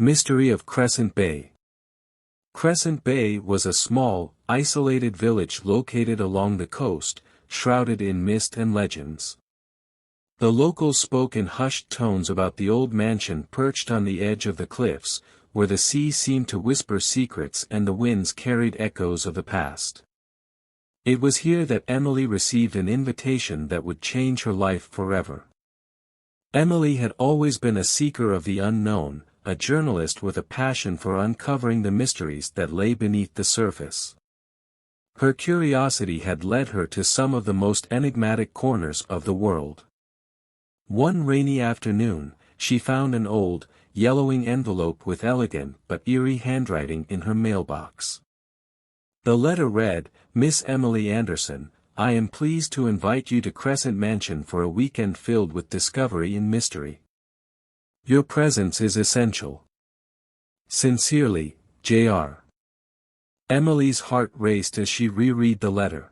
Mystery of Crescent Bay. Crescent Bay was a small, isolated village located along the coast, shrouded in mist and legends. The locals spoke in hushed tones about the old mansion perched on the edge of the cliffs, where the sea seemed to whisper secrets and the winds carried echoes of the past. It was here that Emily received an invitation that would change her life forever. Emily had always been a seeker of the unknown, a journalist with a passion for uncovering the mysteries that lay beneath the surface. Her curiosity had led her to some of the most enigmatic corners of the world. One rainy afternoon, she found an old, yellowing envelope with elegant but eerie handwriting in her mailbox. The letter read, "Miss Emily Anderson, I am pleased to invite you to Crescent Mansion for a weekend filled with discovery and mystery. Your presence is essential. Sincerely, J.R." Emily's heart raced as she reread the letter.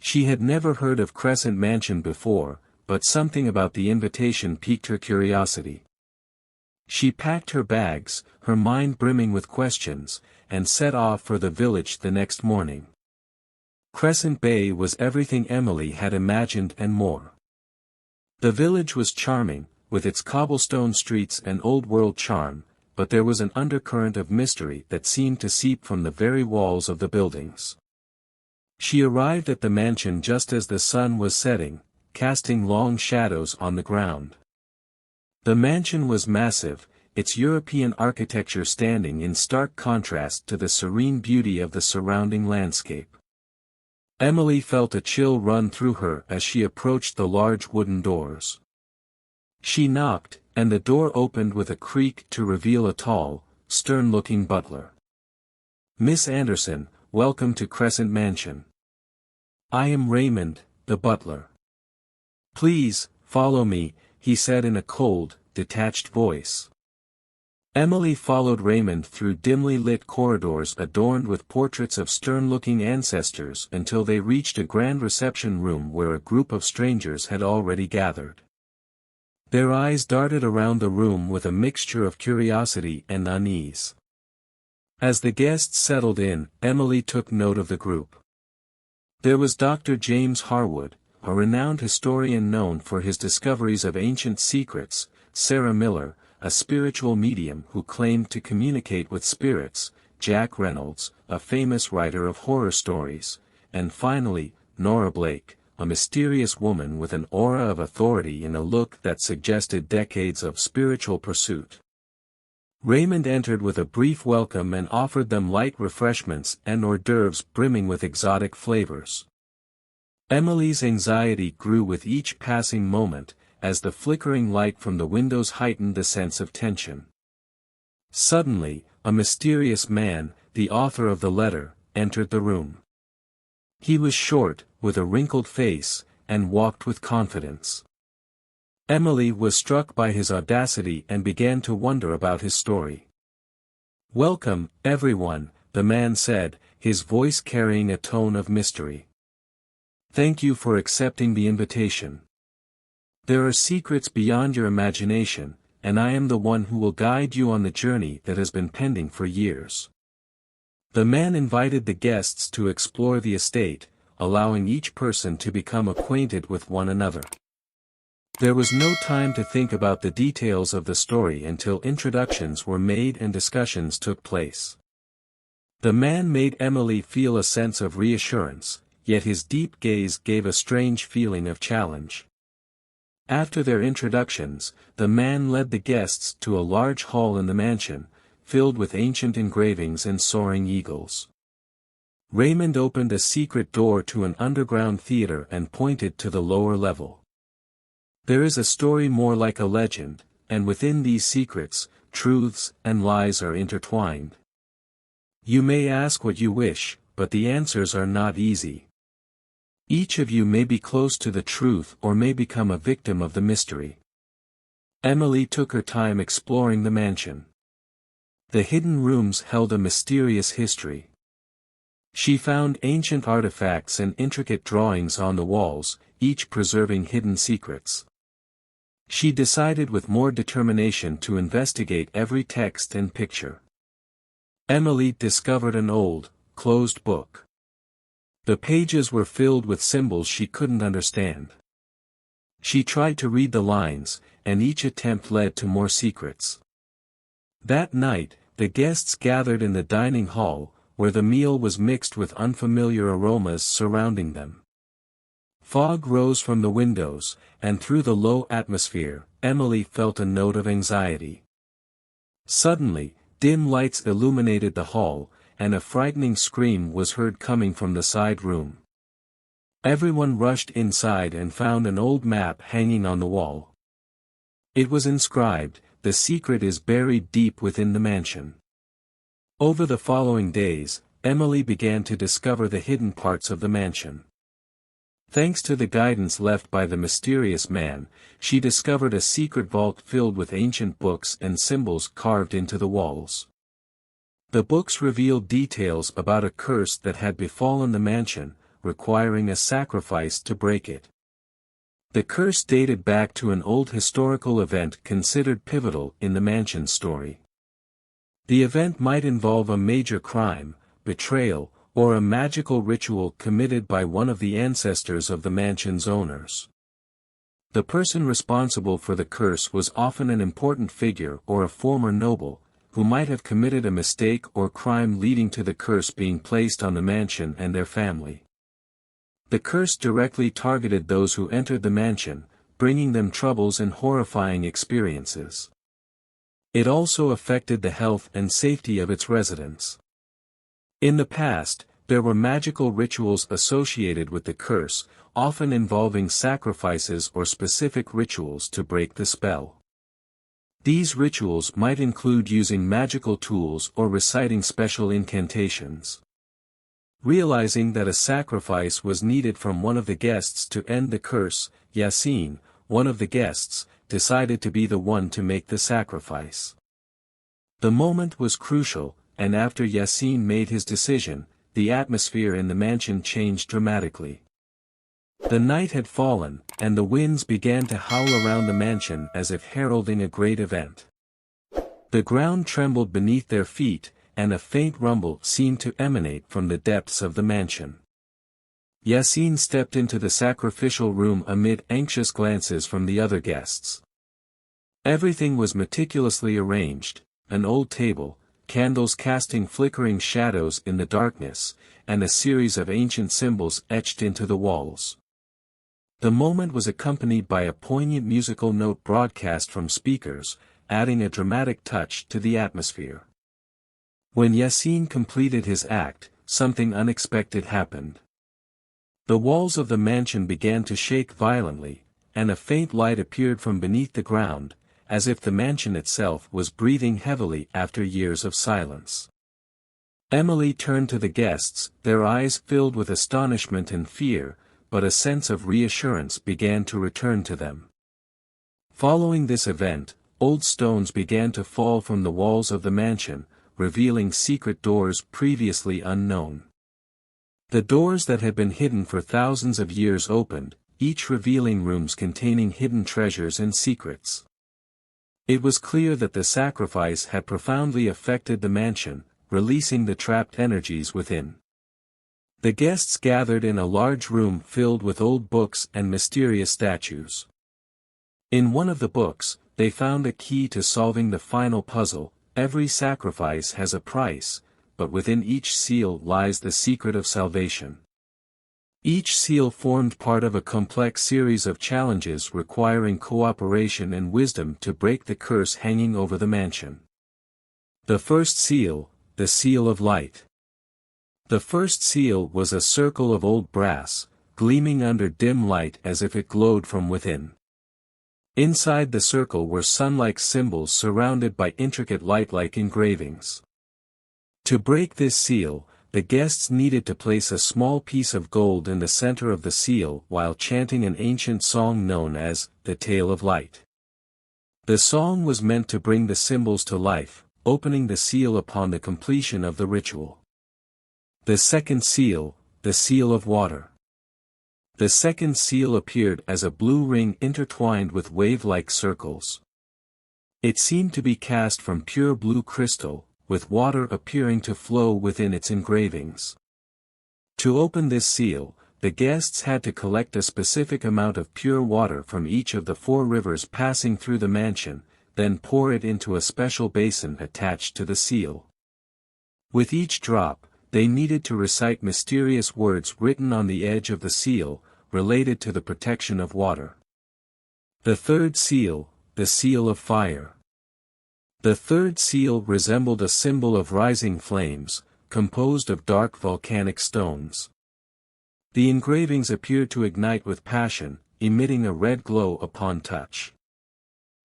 She had never heard of Crescent Mansion before, but something about the invitation piqued her curiosity. She packed her bags, her mind brimming with questions, and set off for the village the next morning. Crescent Bay was everything Emily had imagined and more. The village was charming, with its cobblestone streets and old-world charm, but there was an undercurrent of mystery that seemed to seep from the very walls of the buildings. She arrived at the mansion just as the sun was setting, casting long shadows on the ground. The mansion was massive, its European architecture standing in stark contrast to the serene beauty of the surrounding landscape. Emily felt a chill run through her as she approached the large wooden doors. She knocked, and the door opened with a creak to reveal a tall, stern-looking butler. "Miss Anderson, welcome to Crescent Mansion. I am Raymond, the butler." "Please, follow me," he said in a cold, detached voice. Emily followed Raymond through dimly lit corridors adorned with portraits of stern-looking ancestors until they reached a grand reception room where a group of strangers had already gathered. Their eyes darted around the room with a mixture of curiosity and unease. As the guests settled in, Emily took note of the group. There was Dr. James Harwood, a renowned historian known for his discoveries of ancient secrets, Sarah Miller, a spiritual medium who claimed to communicate with spirits, Jack Reynolds, a famous writer of horror stories, and finally, Nora Blake, a mysterious woman with an aura of authority and a look that suggested decades of spiritual pursuit. Raymond entered with a brief welcome and offered them light refreshments and hors d'oeuvres brimming with exotic flavors. Emily's anxiety grew with each passing moment, as the flickering light from the windows heightened the sense of tension. Suddenly, a mysterious man, the author of the letter, entered the room. He was short, with a wrinkled face, and walked with confidence. Emily was struck by his audacity and began to wonder about his story. "Welcome, everyone," the man said, his voice carrying a tone of mystery. "Thank you for accepting the invitation. There are secrets beyond your imagination, and I am the one who will guide you on the journey that has been pending for years." The man invited the guests to explore the estate, allowing each person to become acquainted with one another. There was no time to think about the details of the story until introductions were made and discussions took place. The man made Emily feel a sense of reassurance, yet his deep gaze gave a strange feeling of challenge. After their introductions, the man led the guests to a large hall in the mansion, filled with ancient engravings and soaring eagles. Raymond opened a secret door to an underground theater and pointed to the lower level. "There is a story more like a legend, and within these secrets, truths and lies are intertwined. You may ask what you wish, but the answers are not easy. Each of you may be close to the truth or may become a victim of the mystery." Emily took her time exploring the mansion. The hidden rooms held a mysterious history. She found ancient artifacts and intricate drawings on the walls, each preserving hidden secrets. She decided with more determination to investigate every text and picture. Emily discovered an old, closed book. The pages were filled with symbols she couldn't understand. She tried to read the lines, and each attempt led to more secrets. That night, the guests gathered in the dining hall, where the meal was mixed with unfamiliar aromas surrounding them. Fog rose from the windows, and through the low atmosphere, Emily felt a note of anxiety. Suddenly, dim lights illuminated the hall, and a frightening scream was heard coming from the side room. Everyone rushed inside and found an old map hanging on the wall. It was inscribed, "The secret is buried deep within the mansion." Over the following days, Emily began to discover the hidden parts of the mansion. Thanks to the guidance left by the mysterious man, she discovered a secret vault filled with ancient books and symbols carved into the walls. The books revealed details about a curse that had befallen the mansion, requiring a sacrifice to break it. The curse dated back to an old historical event considered pivotal in the mansion's story. The event might involve a major crime, betrayal, or a magical ritual committed by one of the ancestors of the mansion's owners. The person responsible for the curse was often an important figure or a former noble, who might have committed a mistake or crime leading to the curse being placed on the mansion and their family. The curse directly targeted those who entered the mansion, bringing them troubles and horrifying experiences. It also affected the health and safety of its residents. In the past, there were magical rituals associated with the curse, often involving sacrifices or specific rituals to break the spell. These rituals might include using magical tools or reciting special incantations. Realizing that a sacrifice was needed from one of the guests to end the curse, Yassine, one of the guests, decided to be the one to make the sacrifice. The moment was crucial, and after Yassine made his decision, the atmosphere in the mansion changed dramatically. The night had fallen, and the winds began to howl around the mansion as if heralding a great event. The ground trembled beneath their feet, and a faint rumble seemed to emanate from the depths of the mansion. Yassine stepped into the sacrificial room amid anxious glances from the other guests. Everything was meticulously arranged, an old table, candles casting flickering shadows in the darkness, and a series of ancient symbols etched into the walls. The moment was accompanied by a poignant musical note broadcast from speakers, adding a dramatic touch to the atmosphere. When Yassine completed his act, something unexpected happened. The walls of the mansion began to shake violently, and a faint light appeared from beneath the ground, as if the mansion itself was breathing heavily after years of silence. Emily turned to the guests, their eyes filled with astonishment and fear, but a sense of reassurance began to return to them. Following this event, old stones began to fall from the walls of the mansion, revealing secret doors previously unknown. The doors that had been hidden for thousands of years opened, each revealing rooms containing hidden treasures and secrets. It was clear that the sacrifice had profoundly affected the mansion, releasing the trapped energies within. The guests gathered in a large room filled with old books and mysterious statues. In one of the books, they found a key to solving the final puzzle. Every sacrifice has a price, but within each seal lies the secret of salvation. Each seal formed part of a complex series of challenges requiring cooperation and wisdom to break the curse hanging over the mansion. The first seal, the Seal of Light. The first seal was a circle of old brass, gleaming under dim light as if it glowed from within. Inside the circle were sun-like symbols surrounded by intricate light-like engravings. To break this seal, the guests needed to place a small piece of gold in the center of the seal while chanting an ancient song known as the Tale of Light. The song was meant to bring the symbols to life, opening the seal upon the completion of the ritual. The second seal, the Seal of Water. The second seal appeared as a blue ring intertwined with wave-like circles. It seemed to be cast from pure blue crystal, with water appearing to flow within its engravings. To open this seal, the guests had to collect a specific amount of pure water from each of the 4 rivers passing through the mansion, then pour it into a special basin attached to the seal. With each drop, they needed to recite mysterious words written on the edge of the seal, related to the protection of water. The third seal, the seal of fire. The third seal resembled a symbol of rising flames, composed of dark volcanic stones. The engravings appeared to ignite with passion, emitting a red glow upon touch.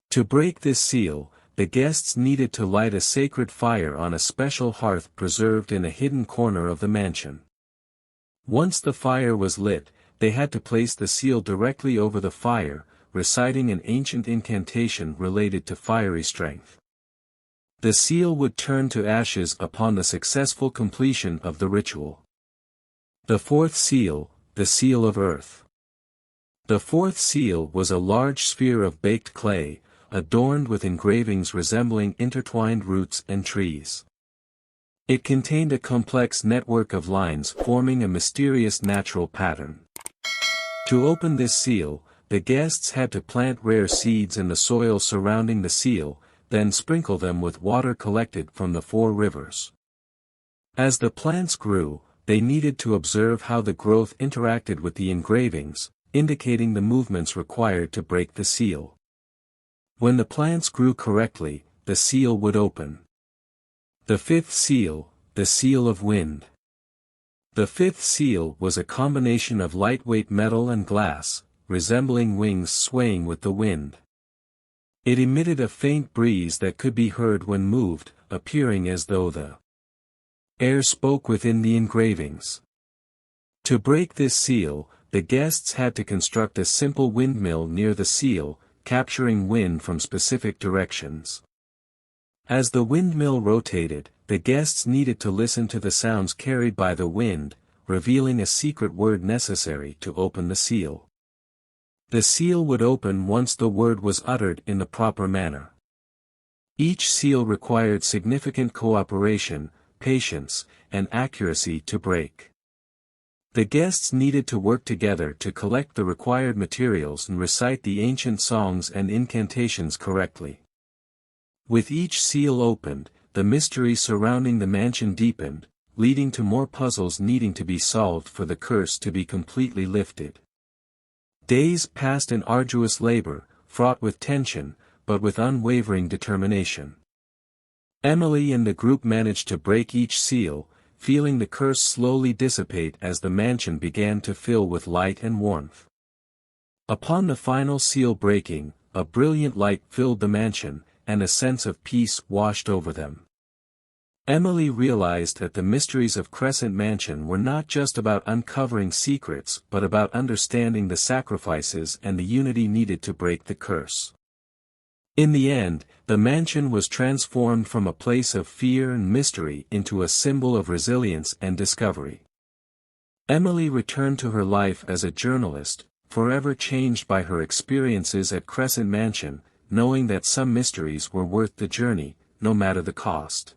To break this seal, the guests needed to light a sacred fire on a special hearth preserved in a hidden corner of the mansion. Once the fire was lit, they had to place the seal directly over the fire, reciting an ancient incantation related to fiery strength. The seal would turn to ashes upon the successful completion of the ritual. The fourth seal, the seal of earth. The fourth seal was a large sphere of baked clay, adorned with engravings resembling intertwined roots and trees. It contained a complex network of lines forming a mysterious natural pattern. To open this seal, the guests had to plant rare seeds in the soil surrounding the seal, then sprinkle them with water collected from the 4 rivers. As the plants grew, they needed to observe how the growth interacted with the engravings, indicating the movements required to break the seal. When the plants grew correctly, the seal would open. The fifth seal, the seal of wind. The fifth seal was a combination of lightweight metal and glass, resembling wings swaying with the wind. It emitted a faint breeze that could be heard when moved, appearing as though the air spoke within the engravings. To break this seal, the guests had to construct a simple windmill near the seal, capturing wind from specific directions. As the windmill rotated, the guests needed to listen to the sounds carried by the wind, revealing a secret word necessary to open the seal. The seal would open once the word was uttered in the proper manner. Each seal required significant cooperation, patience, and accuracy to break. The guests needed to work together to collect the required materials and recite the ancient songs and incantations correctly. With each seal opened, the mystery surrounding the mansion deepened, leading to more puzzles needing to be solved for the curse to be completely lifted. Days passed in arduous labor, fraught with tension, but with unwavering determination. Emily and the group managed to break each seal, feeling the curse slowly dissipate as the mansion began to fill with light and warmth. Upon the final seal breaking, a brilliant light filled the mansion, and a sense of peace washed over them. Emily realized that the mysteries of Crescent Mansion were not just about uncovering secrets but about understanding the sacrifices and the unity needed to break the curse. In the end, the mansion was transformed from a place of fear and mystery into a symbol of resilience and discovery. Emily returned to her life as a journalist, forever changed by her experiences at Crescent Mansion, knowing that some mysteries were worth the journey, no matter the cost.